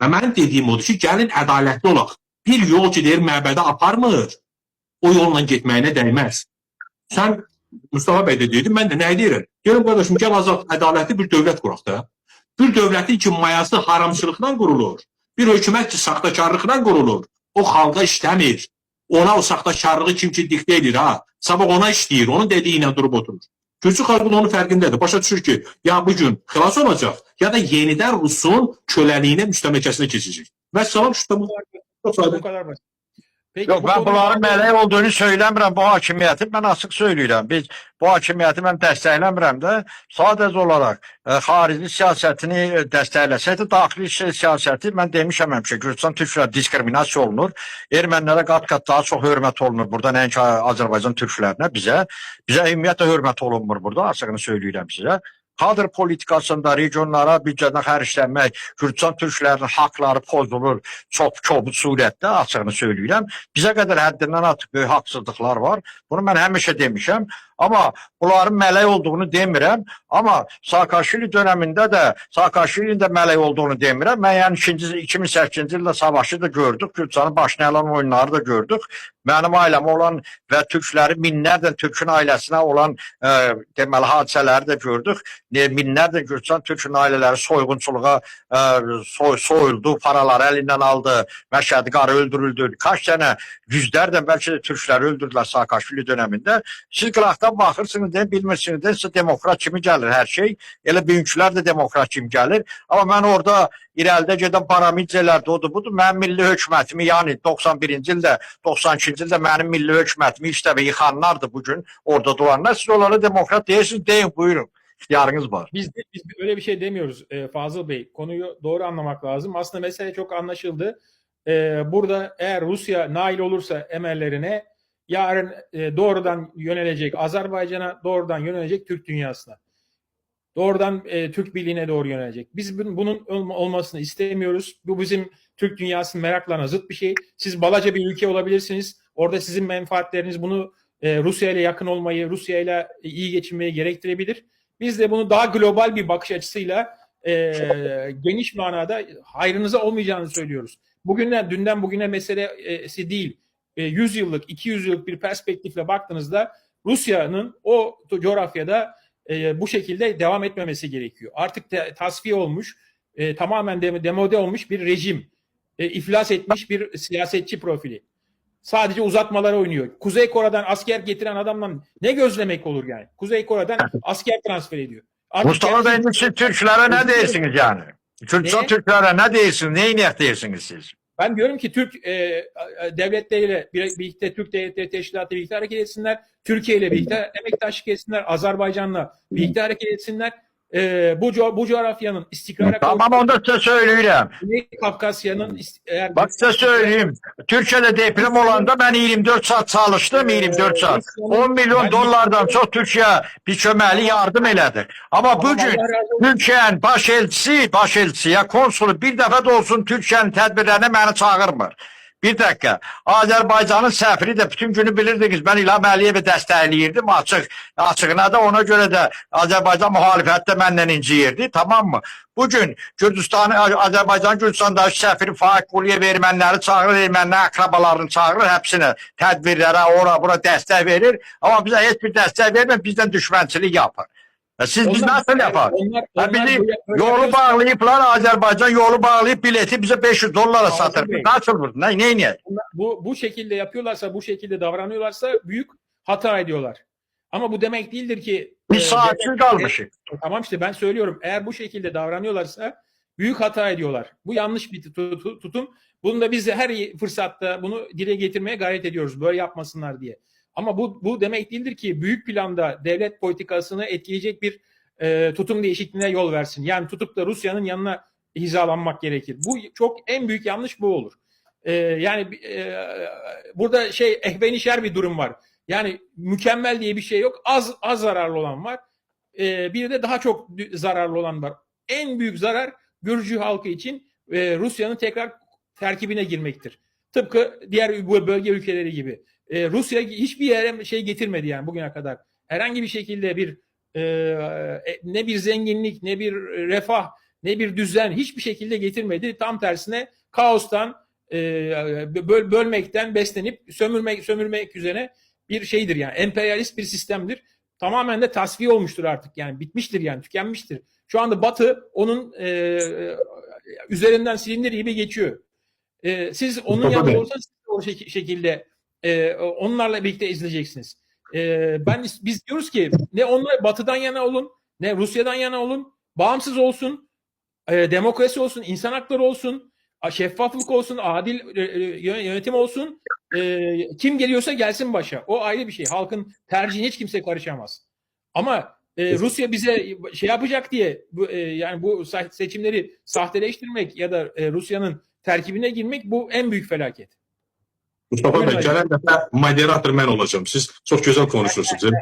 Və mənim dediyim odur ki, gəlin ədalətli olaq. Bir yol ki, deyir, məbədə aparmır, o yolla getməyinə dəyməz. Sən Mustafa bəy də dedin, mən də nə deyirəm? Deyirəm, qardaşım, gəl azad ədalətli bir dövlət quraq da. Bir dövlətin ki, mayası haramçılıqdan qurulur. Bir hökumət ki, saxtakarlıqdan qurulur. O xalqa işləmir. Ona o saxtakarlığı kim ki diktə edir, ha? Sabah ona işləyir, onun dediyi ilə durub oturur. Gürcü xalqı onun fərqindədir. Başa düşür ki, ya bugün xilas olacaq, ya da yenidən Rusun köləliyinə, müstəmləkəsinə keçəcək. Və salam, şu Bu kadar basit. Peki, Yox, mən bunların mələk olduğunu söyləmirəm, bu hakimiyyəti mən açıq söyləyirəm. Biz bu hakimiyyəti mən dəstəkləmirəm də, sadəcə olaraq xarici siyasətini dəstəkləsəydi, daxili siyasəti mən demişəm həmişə, Gürcüstan türklər diskriminasiya olunur, ermənilərə qat-qat daha çox hörmət olunur burada, nəinki Azərbaycan türklərinə, bizə ümumiyyətlə hörmət olunmur burada, açığını söyləyirəm sizə. Kadr politikasında regionlara büdcədən xərclənmək, Gürcüstan türklərinin haqları pozulur çox kobud surətdə, açığını söyləyirəm. Bizə qədər həddindən artıq böyük haqsızlıqlar var. Bunu mən həmişə demişəm. Amma bunların mələk olduğunu demirəm. Amma Saakashvili dövründə də Saakashvilinin də mələk olduğunu demirəm. Mən yəni 2008-ci ildə savaşı da gördük. Gürcüstanın başına əlan oyunları da gördük. Mənim ailəm olan və türklərin minlərlə türkün ailəsinə olan deməli hadisələri də gördük. Minlərlə Gürcüstan türkün ailələri soyğunçuluğa soyuldu, paraları əlindən aldı, Məşədi qarı öldürüldü. Kaç dənə yüzlərdən bəlkə də türkləri öldürdülər Saakashvili dövründə. Siz qıraqdan baxırsınız, bilmirsiniz, sizə demokrat kimi gəlir hər şey. Elə bugünkülər də demokrat kimi gəlir. Amma mən orada irəlidə gedən parametrlərdə odur, budur. Mənim milli hökumətimi, yəni 91-ci ildə, 92-ci ildə mənim milli hökumətimi işləbə yıxanlardır bugün orada duranlar. Siz onlara demokrat deyirsiniz, deyin, buyurun. İxtiyarınız var. Biz öyle bir şey demiyoruz Fazıl Bey. Konuyu doğru anlamak lazım. Aslında mesele çok anlaşıldı. Burada eğer Rusya nail olursa emellerine yarın doğrudan yönelecek Azerbaycan'a, doğrudan yönelecek Türk dünyasına. Doğrudan Türk Birliği'ne doğru yönelecek. Biz bunun olmasını istemiyoruz. Bu bizim Türk dünyasının meraklarına zıt bir şey. Siz balaca bir ülke olabilirsiniz. Orada sizin menfaatleriniz bunu Rusya ile yakın olmayı, Rusya ile iyi geçinmeyi gerektirebilir. Biz de bunu daha global bir bakış açısıyla geniş manada hayrınıza olmayacağını söylüyoruz. Dünden bugüne meselesi değil. 100 yıllık, 200 yıllık bir perspektifle baktığınızda Rusya'nın o coğrafyada bu şekilde devam etmemesi gerekiyor. Artık tasfiye olmuş, tamamen demode olmuş bir rejim, iflas etmiş bir siyasetçi profili. Sadece uzatmalara oynuyor. Kuzey Kore'den asker getiren adamdan ne gözlemek olur yani? Kuzey Kore'den asker transfer ediyor. Mustafa Bey, siz Türklere ne deyirsiniz yani? Gürcüstan Türklere ne deyirsiniz? Neyi niyet deyirsiniz siz? Ben diyorum ki Türk devletleriyle birlikte, Türk Devletleri Teşkilatı birlikte hareket etsinler. Türkiye ile birlikte emektaşlık etsinler. Azerbaycan'la birlikte hareket etsinler. Bu coğrafyanın istikrara... Tamam, onu da size söyleyeyim. Güney Kafkasya'nın... Bak size söyleyeyim. Türkiye'de deprem olanda ben 24 saat çalıştım, 24 saat. 10 milyon dolardan çok Türkiye bir çömeli yardım elədi. Ama bugün Türkiye'nin baş elçisi, konsulu bir defa da olsun Türkiye'nin tədbirlerine beni çağırmır. Bir dakika. Azerbaycan'ın səfiri de bütün günü bilirdiniz. Ben İlham Əliyev'i dəstəkləyirdim açığına da, ona göre de Azerbaycan muhalefette məndən inciyirdi. Tamam mı? Bugün Azerbaycan Gürcüstandakı səfiri Faik Quliyev erməniləri çağırır, ermənilər akrabalarını çağırır, hepsini tədbirlərə, bura dəstək verir. Ama bize heç bir dəstək vermir, bizden düşmənçilik yapar. Biz nasıl yapar? Bizim yolu bağlayıplar, Azerbaycan yolu bağlayıp bileti bize 500 dolara satır. Nasıl bu? Ne? Bu şekilde yapıyorlarsa, bu şekilde davranıyorlarsa büyük hata ediyorlar. Ama bu demek değildir ki... Biz saatsiz kalmışız. Tamam, işte ben söylüyorum. Eğer bu şekilde davranıyorlarsa büyük hata ediyorlar. Bu yanlış bir tutum. Bunu da biz de her fırsatta bunu dile getirmeye gayret ediyoruz. Böyle yapmasınlar diye. Ama bu demek değildir ki büyük planda devlet politikasını etkileyecek bir tutum değişikliğine yol versin. Yani tutup da Rusya'nın yanına hizalanmak gerekir. Bu en büyük yanlış bu olur. Burada ehvenişer bir durum var. Yani mükemmel diye bir şey yok. Az zararlı olan var. Bir de daha çok zararlı olan var. En büyük zarar Gürcü halkı için Rusya'nın tekrar terkibine girmektir. Tıpkı diğer bölge ülkeleri gibi. Rusya hiçbir yere getirmedi yani bugüne kadar. Herhangi bir şekilde ne bir zenginlik, ne bir refah, ne bir düzen hiçbir şekilde getirmedi. Tam tersine kaostan, bölmekten beslenip sömürmek üzere bir şeydir yani. Emperyalist bir sistemdir. Tamamen de tasfiye olmuştur artık yani. Bitmiştir yani. Tükenmiştir. Şu anda Batı onun üzerinden silindir gibi geçiyor. Siz onun Mustafa yanında Bey. olsanız siz de o şekilde onlarla birlikte izleyeceksiniz. Biz diyoruz ki ne onlar Batı'dan yana olun, ne Rusya'dan yana olun, bağımsız olsun, demokrasi olsun, insan hakları olsun, şeffaflık olsun, adil yönetim olsun. Kim geliyorsa gelsin başa. O ayrı bir şey. Halkın tercihine hiç kimse karışamaz. Ama Rusya bize şey yapacak diye yani bu seçimleri sahteleştirmek ya da Rusya'nın terkibine girmek bu en büyük felaket. Mustafa Buyurun Bey, hocam. gələn dəfə moderator mən olacağım. Siz çox gözəl konuşursunuz.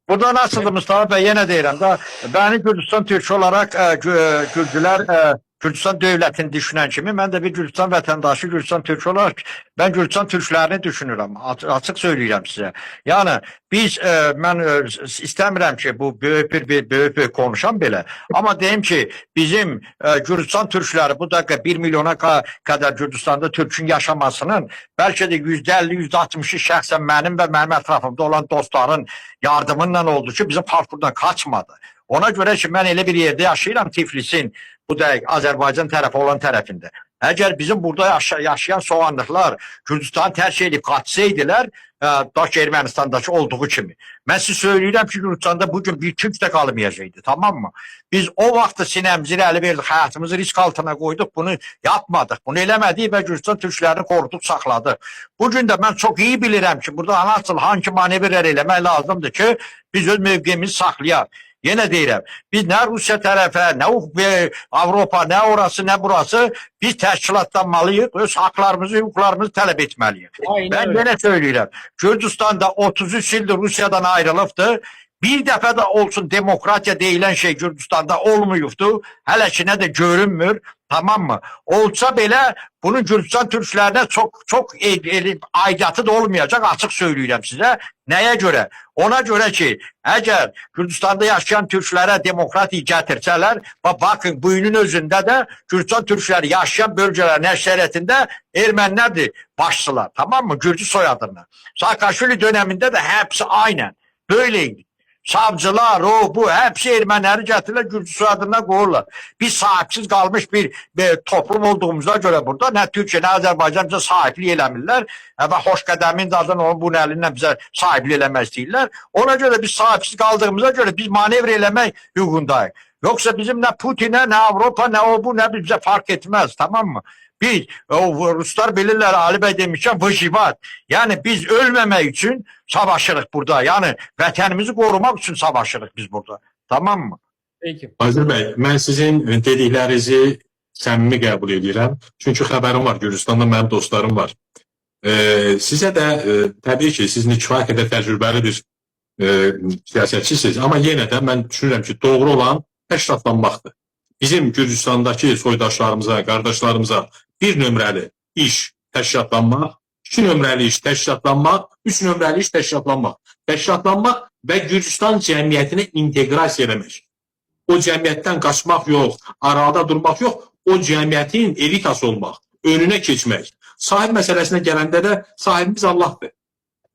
Burada nasıldır Mustafa Bey? Yine deyirəm da, beni Gürcistan Türkçü olarak Gürcülər Gürcistan devletini düşünen kimi, ben de bir Gürcistan vatandaşı, Gürcistan Türkçü olarak ben Gürcistan Türklerini düşünürüm. Açık söyleyeceğim size. Yani biz ben istemiyorum ki bu büyük konuşan bile. Ama diyeyim ki bizim Gürcistan Türkleri bu dakika 1 milyona kadar Gürcistan'da Türk'ün yaşamasının belki de %50, %60'ı şahsen benim ve benim etrafımda olan dostların yardımıyla oldu ki bizim park buradan kaçmadı. Ona göre ki ben elə bir yerde yaşayıram Tiflis'in bu da Azerbaycan tarafı olan tarafında. Eğer bizim burada yaşayan soğanlıklar Gürcistan'ı tercih edip kaçsaydılar Daş Ermenistan'daki olduğu kimi. Ben size söyleyeyim ki Gürcistan'da bugün bir Türk de kalmayacaktı, tamam mı? Biz o vaxtı sinemizi irəli verdik, hayatımızı risk altına koyduk, bunu yapmadık. Bunu eləmədik ve Gürcistan Türklerini koruduk, sakladık. Bugün de ben çok iyi bilirim ki burada nasıl hangi manevralar eləmək lazımdır ki biz öz mövqeyimizi saklayaq. Yine deyirəm, biz ne Rusya tərəfə, ne Avropa, ne orası, ne burası biz təşkilatlanmalıyıq, öz haklarımızı, hüquqlarımızı tələb etməliyik. Aynen Ben öyle. yine söyleyeyim, Gürcistan'da 33 yıldır Rusya'dan ayrılıbdı. Bir defa da olsun demokratiya deyilen şey Gürcistan'da olmuyubdu. Hələ ki ne de görünmür, tamam mı? Olsa belə bunun Gürcistan Türklerine çok aidiyyatı da olmayacak, açık söyleyeyim size. Neye göre? Ona göre ki eğer Gürcistan'da yaşayan Türklere demokratiyi getirsələr, bakın bugünün özünde de Gürcistan Türkleri yaşayan bölgelerin əksəriyyətində Ermənilərdir başçılar, tamam mı? Gürcü soyadını. Saakashvili döneminde de hepsi aynen böyleydi. Savcılar, bu hepsi Erməniləri gətirirlər, Gürcü soyadına qoyurlar. Biz sahipsiz kalmış bir toplum olduğumuza göre burada ne Türkiye ne Azerbaycan bize sahiplik eləmirlər ve Xoşqədəmin zaten onun bu əlindən bize sahiplik eləmək istəyirlər. Ona göre biz sahipsiz kaldığımıza göre biz manevra eləmək hüququndayıq. Yoksa bizim ne Putin'e ne Avropa ne o bu ne bize fark etmez, tamam mı? Biz Ruslar bilirler, Ali Bey demişken vıcivat. Yani biz ölmemek için savaşırıq burada. Yani vətənimizi korumak için savaşırıq biz burada. Tamam mı? Peki. Azər Bey, mən sizin dediklərinizi səmimi qəbul edirəm. Çünki xəbərim var, Gürcüstanda mənim dostlarım var. Sizə də təbii ki, siz kifayət qədər təcrübəli bir siyasətçisiniz. Amma yenə də mən düşünürəm ki, doğru olan təşkilatlanmaqdır. Bizim Gürcüstandakı soydaşlarımıza, qardaşlarımıza bir nömrəli iş təşkilatlanmaq, 2 nömrəli iş təşkilatlanmaq, 3 nömrəli iş təşkilatlanmaq. Təşkilatlanmaq və Gürcüstan cəmiyyətinə inteqrasiya eləmək. O cəmiyyətdən qaçmaq yox, arada durmaq yox, o cəmiyyətin elitası olmaq, önünə keçmək. Sahib məsələsinə gələndə də sahibimiz Allahdır.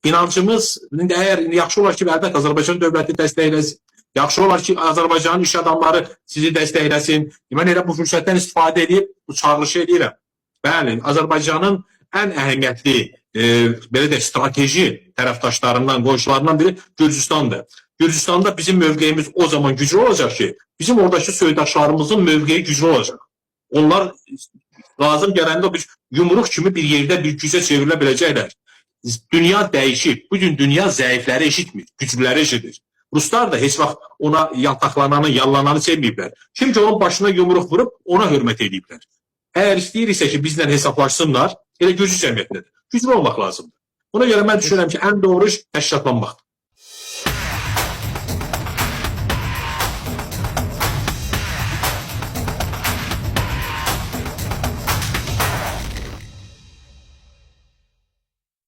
İnancımız, əgər yaxşı olar ki, əlbəttə Azərbaycan dövləti dəstəkləsin, yaxşı olar ki, Azərbaycanın iş adamları sizi dəstəkləsin. Mən elə bu fürsətdən istifadə edib, bu çağırışı edirəm. Bəli, Azərbaycanın ən əhəmiyyətli, belə də strateji tərəfdaşlarından, qonşularından biri Gürcüstandır. Gürcüstanda bizim mövqeyimiz o zaman güclü olacaq ki, bizim oradakı soydaşlarımızın mövqeyi güclü olacaq. Onlar lazım gələndə bir yumruq kimi bir yerdə bir gücə çevrilə biləcəklər. Dünya dəyişib. Bugün dünya zəifləri eşitmir, güclüləri eşidir. Ruslar da heç vaxt ona yataqlananı, yallananı sevməyiblər. Kim ki onun başına yumruq vurub, ona hörmət ediblər. Əgər istəyirsə ki, bizlə hesablaşsınlar, elə güclü cəmiyyətlədir. Güclü olmaq lazımdır. Ona görə mən düşünürəm ki, ən doğru iş təşkilatlanmaqdır.